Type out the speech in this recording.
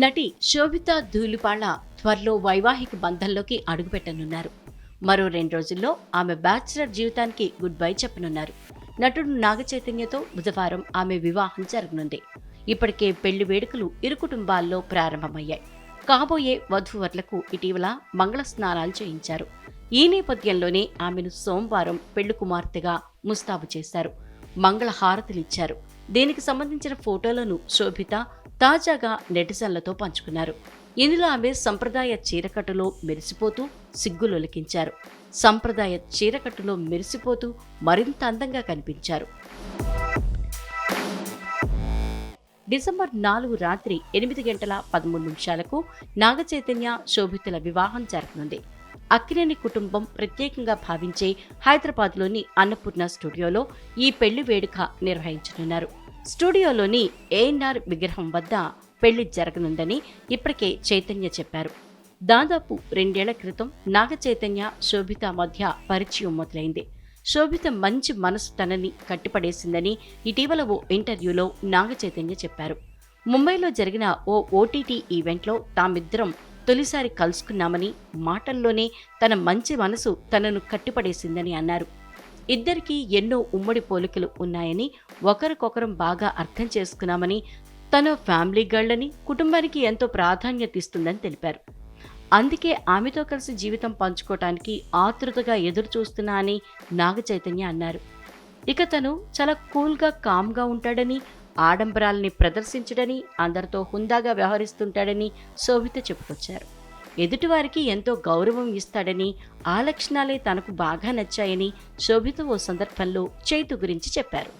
నటి శోభిత ధూళిపాళ్ల త్వరలో వైవాహిక బంధంలోకి అడుగుపెట్టనున్నారు. మరో 2 రోజుల్లో ఆమె బ్యాచిలర్ జీవితానికి గుడ్ బై చెప్పనున్నారు. నటుడు నాగచైతన్యతో బుధవారం ఆమె వివాహం జరగనుంది. ఇప్పటికే పెళ్లి వేడుకలు ఇరు కుటుంబాల్లో ప్రారంభమయ్యాయి. కాబోయే వధూవరులకు ఇటీవల మంగళ స్నానాలు చేయించారు. ఈ నేపథ్యంలోనే ఆమెను సోమవారం పెళ్లి కుమార్తెగా ముస్తాబు చేశారు. మంగళ హారతులిచ్చారు. దీనికి సంబంధించిన ఫోటోలను శోభిత తాజాగా నెటిజన్లతో పంచుకున్నారు. ఇందులో ఆమె సంప్రదాయ చీరకట్టులో మెరిసిపోతూ సిగ్గులొలికించారు. సంప్రదాయ చీరకట్టులో మెరిసిపోతూ మరింత అందంగా కనిపించారు. డిసెంబర్ 4 రాత్రి 8 గంటల 13 నిమిషాలకు నాగచైతన్య శోభితల వివాహం జరగనుంది. అక్కినేని కుటుంబం ప్రత్యేకంగా భావించే హైదరాబాద్లోని అన్నపూర్ణ స్టూడియోలో ఈ పెళ్లి వేడుక నిర్వహించనున్నారు. స్టూడియోలోని ఏఎన్ఆర్ విగ్రహం వద్ద పెళ్లి జరగనుందని ఇప్పటికే చైతన్య చెప్పారు. దాదాపు 2 ఏళ్ల క్రితం నాగచైతన్య శోభిత మధ్య పరిచయం మొదలైంది. శోభిత మంచి మనసు తనని కట్టిపడేసిందని ఇటీవల ఓ ఇంటర్వ్యూలో నాగచైతన్య చెప్పారు. ముంబైలో జరిగిన ఓ ఓటీటీ ఈవెంట్లో తామిద్దరం తొలిసారి కలుసుకున్నామని, మాటల్లోనే తన మంచి మనసు తనను కట్టిపడేసిందని అన్నారు. ఇద్దరికీ ఎన్నో ఉమ్మడి పోలికలు ఉన్నాయని, ఒకరికొకరం బాగా అర్థం చేసుకున్నామని, తన ఫ్యామిలీ గర్ల్ అని, కుటుంబానికి ఎంతో ప్రాధాన్యత ఇస్తుందని తెలిపారు. అందుకే ఆమెతో కలిసి జీవితం పంచుకోవటానికి ఆతృతగా ఎదురు చూస్తున్నా అని నాగచైతన్య అన్నారు. ఇక తను చాలా కూల్గా కామ్గా ఉంటాడని, ఆడంబరాల్ని ప్రదర్శించడని, అందరితో హుందాగా వ్యవహరిస్తుంటాడని శోభిత చెప్పుకొచ్చారు. ఎదుటివారికి ఎంతో గౌరవం ఇస్తాడని, ఆ లక్షణాలే తనకు బాగా నచ్చాయని శోభిత ఓ సందర్భంలో చైతు గురించి చెప్పారు.